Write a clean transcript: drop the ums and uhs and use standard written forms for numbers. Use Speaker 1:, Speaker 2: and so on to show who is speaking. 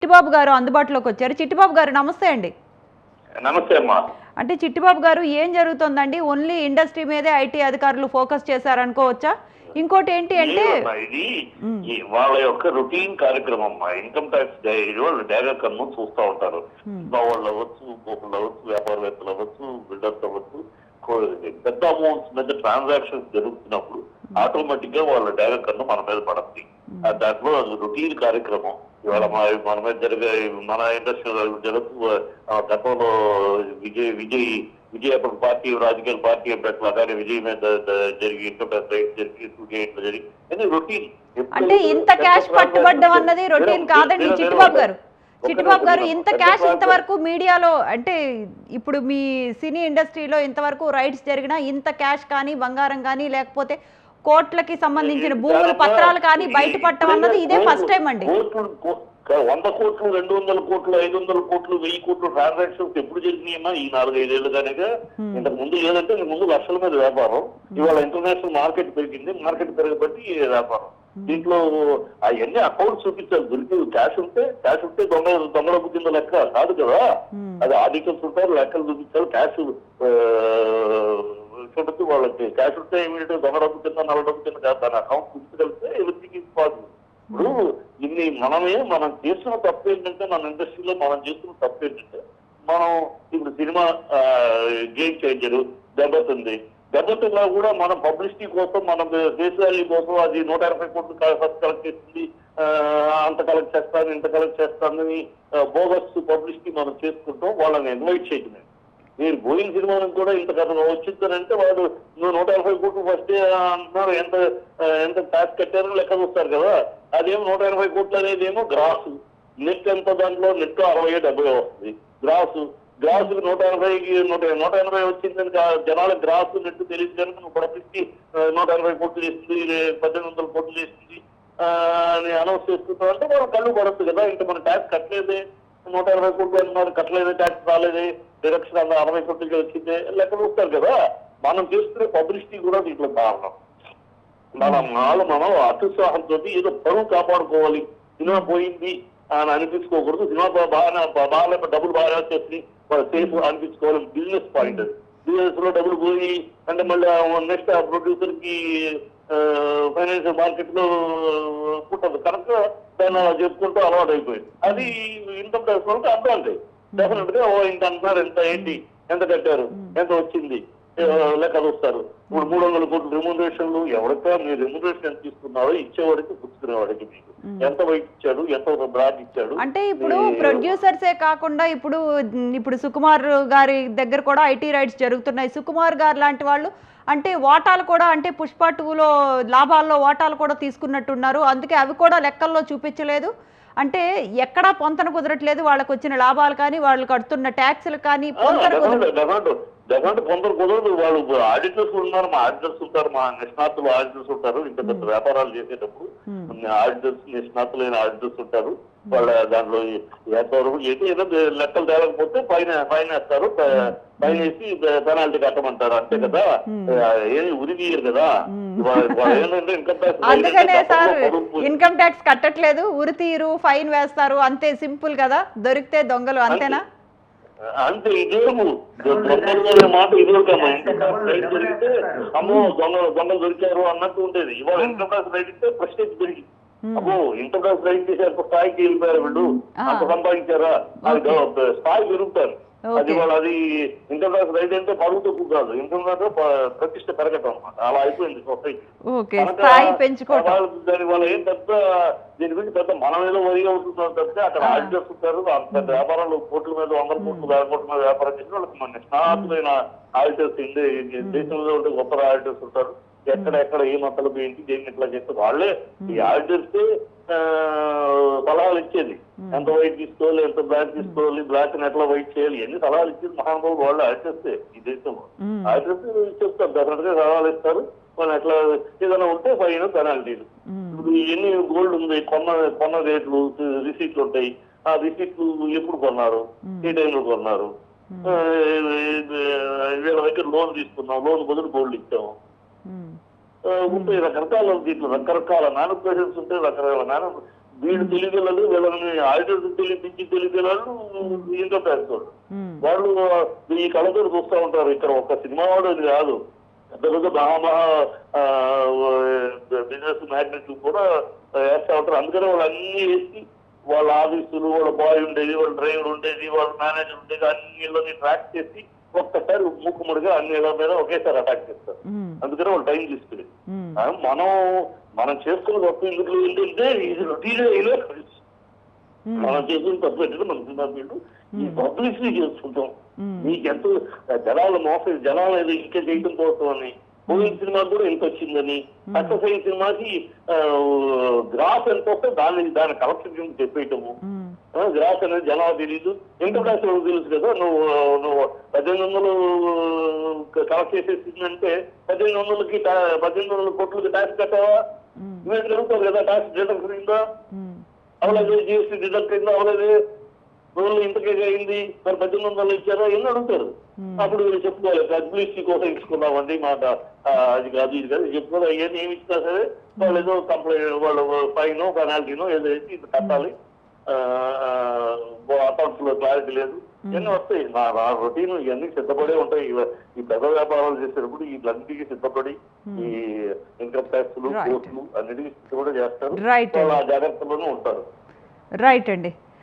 Speaker 1: చిట్టిబాబు గారు అందుబాటులోకి వచ్చారు. చిట్టిబాబు గారు నమస్తే అండి.
Speaker 2: నమస్తే అమ్మా.
Speaker 1: అంటే చిట్టిబాబు గారు ఏం జరుగుతుందండి? ఓన్లీ ఇండస్ట్రీ మీదే ఐటీ అధికారులు ఫోకస్ చేశారనుకోవచ్చా? ఇంకోటి ఏంటి అంటే
Speaker 2: ఇది వాళ్ళ యొక్క రొటీన్ కార్యక్రమం అమ్మా. ఇన్కమ్ ట్యాక్స్ వాళ్ళు డైరెక్ట్ చూస్తూ ఉంటారు. వాళ్ళు అవ్వచ్చు, గోపులు అవ్వచ్చు, వ్యాపారవేత్తలు అవ్వచ్చు, బిల్డర్స్ అవ్వచ్చు. పెద్ద అమౌంట్స్ మీద ట్రాన్సాక్షన్స్ జరుగుతున్నప్పుడు ఆటోమేటిక్ గా వాళ్ళ డైరెక్ట్ కన్ను మన మీద పడుతుంది. దాంట్లో అది రొటీన్ కార్యక్రమం. ఇవాళ మన మీద జరిగే మన ఇండస్ట్రీలో జరుగుతూ గతంలో విజయ పార్టీ రాజకీయ పార్టీ అభ్యర్థులు విజయ్ మీద జరిగి ఇన్కమ్ ట్యాక్స్ రైట్స్ జరిగి రొటీన్.
Speaker 1: అంటే ఇంత క్యాష్ పట్టుబడ్డం అన్నది రొటీన్ కాదండి చిట్టిబాబు గారు. చిట్టిబాబు గారు ఇంత క్యాష్ ఇంతవరకు మీడియాలో అంటే ఇప్పుడు మీ సినీ ఇండస్ట్రీలో ఇంతవరకు రైట్స్ జరిగినా ఇంత క్యాష్ కానీ బంగారం కానీ లేకపోతే కోట్లకి సంబంధించిన భూముల పత్రాలు కానీ బయటపడటం అన్నది ఇదే ఫస్ట్ టైం అండి.
Speaker 2: 100 కోట్లు, 200 కోట్లు, 500 కోట్లు, 1000 కోట్లు ట్రాన్సాక్షన్స్ ఎప్పుడు జరిగినాయమ్మా? ఈ 4-5 ఏళ్ళుగానేగా. ఇంతకు ముందు ఏదంటే ముందు లక్షల మీద వ్యాపారం. ఇవాళ ఇంటర్నేషనల్ మార్కెట్ పెరిగింది. మార్కెట్ పెరగబట్టి వ్యాపారం. దీంట్లో అవన్నీ అకౌంట్స్ చూపించాలి. దొరికి క్యాష్ ఉంటే దొంగ డబ్బు కింద లెక్క కాదు కదా. అది ఆడిటర్స్ ఉంటారు, లెక్కలు చూపించాలి. క్యాష్ చూడొచ్చు. వాళ్ళకి క్యాష్ ఉంటే ఏమిటంటే దొంగ డబ్బు కింద, నల్ల డబ్బు కింద కాదు. దాని అకౌంట్ చూపించగలిగితే ఎవ్రీథింగ్ ఈజ్ పాసిబుల్. ఇప్పుడు మనం చేస్తున్న తప్పు ఏంటంటే, మన ఇండస్ట్రీలో మనం చేస్తున్న తప్పు ఏంటంటే, మనం ఇప్పుడు సినిమా గేమ్ చేంజర్ దెబ్బతిన్నా కూడా మనం పబ్లిసిటీ కోసం, మన ఫేస్ వాల్యూ కోసం అది 180 కోట్లు ఫస్ట్ కలెక్ట్ చేస్తుంది, అంత కలెక్ట్ చేస్తాను, ఇంత కలెక్ట్ చేస్తానని బోగస్ పబ్లిసిటీ మనం చేసుకుంటాం. వాళ్ళని ఇన్వైట్ చేయలేదు. మీరు పోయిన సినిమానికి కూడా ఇంత కథ వచ్చిందనంటే వాడు నువ్వు 180 కోట్లు ఫస్ట్ అంటున్నారు. ఎంత ట్యాక్స్ కట్టారో లెక్క చూస్తారు కదా. అదేమో 180 కోట్లు అనేది ఏమో గ్రాసు. నెట్ ఎంత? దాంట్లో నెట్ 60-70 వస్తుంది. గ్రాసు 180 వచ్చిందని జనాలకు గ్రాసు నెట్ తెలియదు కనుక నువ్వు పబ్లిసిటీ 180 కోట్లు చేస్తుంది, 1800 కోట్లు చేస్తుంది అని అనౌన్స్ చేసుకుంటాం అంటే మనం కళ్ళు పడద్దు కదా. ఇంకా మన ట్యాక్స్ కట్టలేదే, 180 కోట్లు అన్నారు, కట్టలేదే, ట్యాక్స్ రాలేదే, డైరెక్షన్ 60 కోట్లకి వచ్చిందే లెక్క చూస్తారు కదా. మనం చేసుకునే పబ్లిసిటీ కూడా దీంట్లో కారణం. మనం అత్యుత్సాహంతో ఏదో పరువు కాపాడుకోవాలి, సినిమా పోయింది అని అనిపించుకోకూడదు. సినిమా బాగా డబ్బులు బాగా వచ్చేసి వాళ్ళు సేఫ్ అనిపించుకోవాలి. బిజినెస్ పాయింట్ అది. బిజినెస్ లో డబ్బులు పోయి అంటే మళ్ళీ నెక్స్ట్ ఆ ప్రొడ్యూసర్ కి ఫైనాన్షియల్ మార్కెట్ లో పుట్టదు కనుక దాన్ని చెప్పుకుంటూ అలవాటు అయిపోయింది. అది ఇన్కమ్ ట్యాక్స్ వాళ్ళకి అడ్వాంటేజ్. డెఫినెట్ గా ఇంత అంటున్నారు, ఎంత ఏంటి, ఎంత కట్టారు, ఎంత వచ్చింది లెక్క చూస్తారు. ఇప్పుడు 300 కోట్లు రెమ్యూనరేషన్లు. ఎవరికా మీరు రెమ్యూనరేషన్ ఎంత తీసుకున్నారో ఇచ్చేవాడికి పుచ్చుకునేవాడికి మీకు ఎంత వైట్ ఇచ్చాడు, ఎంత బ్రాడ్ ఇచ్చాడు.
Speaker 1: అంటే ఇప్పుడు ప్రొడ్యూసర్సే కాకుండా ఇప్పుడు సుకుమార్ గారి దగ్గర కూడా ఐటీ రైట్స్ జరుగుతున్నాయి. సుకుమార్ గారు లాంటి వాళ్ళు అంటే వాటాలు కూడా అంటే పుష్ప 2లో లాభాల్లో వాటాలు కూడా తీసుకున్నట్టున్నారు. అందుకే అవి కూడా లెక్కల్లో చూపించలేదు. అంటే ఎక్కడా పొంతన కుదరట్లేదు. వాళ్ళకు వచ్చిన లాభాలు కానీ, వాళ్ళు కడుతున్న ట్యాక్సులు కానీ పొంతన
Speaker 2: కొందరు కుదరదు. వాళ్ళు ఆడిటర్స్ ఉన్నారు, మా ఆడిటర్స్ ఉంటారు, మా నిష్ణాతులు ఆడిటర్స్ ఉంటారు. ఇంత పెద్ద వ్యాపారాలు చేసేటప్పుడు ఆడిటర్స్, నిష్ణాతులైన ఆడిటర్స్ ఉంటారు. వాళ్ళ దాంట్లో ఎంతవరకు ఏదో లెక్కలు తేలకపోతే ఫైన్ వేస్తారు. ఫైన్ వేసి పెనాల్టీ కట్టమంటారు అంతే కదా. ఏది ఉరిదీయరు కదా. ఏంటంటే
Speaker 1: ఇన్కమ్ ట్యాక్స్ కట్టట్లేదు, ఉరి తీరు, ఫైన్ వేస్తారు అంతే. సింపుల్ కదా. దొరికితే దొంగలు అంతేనా?
Speaker 2: అంతే. ఇదేమో దొంగలు మాట ఇదేకమ్మా. ఇన్కమ్ ట్యాక్స్ రైట్ జరిగితే అమ్మో దొంగలు దొరికారు అన్నట్టు ఉండేది. ఇవాళ ఇన్కమ్ ట్యాక్స్ రైట్ ఇస్తే ప్రెస్టేజ్ పెరిగి అబ్బో ఇన్కమ్ ట్యాక్స్ రైట్ చేశారు, స్థాయికి వెళ్ళిపోయారు వీళ్ళు, అంత సంపాదించారా, అది స్థాయి పెరుగుతారు. అది వాళ్ళు అది ఇన్కమ్ ట్యాక్స్ రైట్ అంటే పరువు తక్కువ కాదు. ఇన్కమ్ ట్యాక్స్ ప్రతిష్ట పెరగటం అనమాట. అలా అయిపోయింది సొసైటీ. దాని వల్ల ఏం పెద్ద దీని గురించి పెద్ద మనం ఏదో వరి అవుతుందో తప్పితే అక్కడ ఆడిటర్స్ ఉంటారు. అంత వ్యాపారాలు కోట్ల మీద 100 కోట్లు 1000 కోట్ల మీద వ్యాపారం చేసిన వాళ్ళకి మన స్నాతులైన ఆడిటర్స్ దేశంలో ఉంటే గొప్ప ఆడిటర్స్ ఉంటారు. ఎక్కడ ఏ మతలు ఏంటి దేన్ని ఎట్లా చేస్తే వాళ్ళే ఈ ఆడిటర్స్ సలహాలు ఇచ్చేది. ఎంత వైట్ తీసుకోవాలి, ఎంత బ్లాక్ తీసుకోవాలి, బ్లాక్ ని ఎట్లా వైట్ చేయాలి, ఎన్ని సలహాలు ఇచ్చేది మహానుభావులు వాళ్ళు ఆడిటర్స్. ఈ దేశంలో ఆడిటర్స్ చెప్తారు, డెఫినెట్ గా సలహాలు ఇస్తారు. వాళ్ళు ఎట్లా ఏదైనా ఉంటే ఫైన్, పెనాల్టీలు. ఇప్పుడు ఎన్ని గోల్డ్ ఉంది, కొన్న రేట్లు, రిసీట్లు ఉంటాయి. ఆ రిసీట్లు ఎప్పుడు కొన్నారు, ఏ టైంలో కొన్నారు, వీళ్ళ దగ్గర లోన్ తీసుకున్నాం, లోన్ బదులు గోల్డ్ ఇచ్చాము. ఉంటాయి రకరకాల దీంట్లో రకరకాల మ్యానుపులేషన్స్ ఉంటాయి, రకరకాల వీళ్ళు తెలియగలరు, వీళ్ళని ఆడిటర్స్ తెలియగలరు, ఇన్కమ్ ట్యాక్స్ వాళ్ళు ఈ కళతో చూస్తూ ఉంటారు. ఇక్కడ ఒక సినిమా వాడు అది కాదు, పెద్ద పెద్ద మహా బిజినెస్ మ్యాగ్నెట్లు కూడా వేస్తా ఉంటారు. అందుకనే వాళ్ళు అన్ని వేసి వాళ్ళ ఆఫీసులు, వాళ్ళ బాయ్ ఉండేది, వాళ్ళ డ్రైవర్ ఉండేది, వాళ్ళ మేనేజర్ ఉండేది, అన్ని ట్రాక్ చేసి ఒక్కసారి మూకుముడిగా అన్ని ఇళ్ళ మీద ఒకేసారి అటాక్ చేస్తారు. అందుకనే వాళ్ళు టైం తీసుకుని మనం చేసుకున్న తప్పు ఎందుకు ఏంటంటే ఇది రొటీన్ మనం చేసిన తప్పు ఏంటంటే మన సినిమా ఫీల్డ్ ఈ పబ్లిసిటీ చేసుకుంటాం. నీకెంత జనాలు ఏదో ఇంకా చేయడం కోసం అని, పోయిన సినిమాకి కూడా ఎంత వచ్చిందని, సక్సెస్ అయిన సినిమాకి గ్రాఫ్ ఎంత వస్తే దాని కలెక్షన్ చెప్పేయటము. గ్రాఫ్ అనేది జనాలు తెలీదు, ఇన్కమ్ ట్యాక్స్ తెలుసు కదా. నువ్వు 1800 కలెక్ట్ చేసేసిందంటే 1800 కోట్లకి ట్యాక్స్ కట్టావా? నువ్వే జరుగుతుంది కదా, ట్యాక్స్ డిడక్ట్ అయిందా అవలేదు, జిఎస్టీ డిడక్ట్ అయిందా అవలేదు, రోజులు ఇంతకే అయింది, మరి 1800 ఇచ్చారా ఎన్ని అడుగుతారు. అప్పుడు వీళ్ళు చెప్పుకోవాలి పబ్లిసిటీ కోసం ఇచ్చుకున్నామండి మాట, అది కాదు ఇది కాదు చెప్పుకోవాలి. అవన్నీ ఏమి ఇచ్చినా సరే వాళ్ళు ఏదో కంప్లైంట్, వాళ్ళు ఫైన్ పెనాల్టీనో ఏదో వేసి ఇది కట్టాలి, అకౌంట్స్ లో క్లారిటీ లేదు, ఇవన్నీ వస్తాయి. నా రొటీన్ ఇవన్నీ సిద్ధపడే ఉంటాయి. ఈ పెద్ద వ్యాపారాలు చేసేటప్పుడు వీళ్ళన్నిటికీ సిద్ధపడి ఈ ఇన్కమ్ ట్యాక్స్ కోర్టులు అన్నిటికీ సిద్ధపడి చేస్తారు, వాళ్ళు ఆ జాగ్రత్తలోనూ ఉంటారు.
Speaker 1: రైట్ అండి.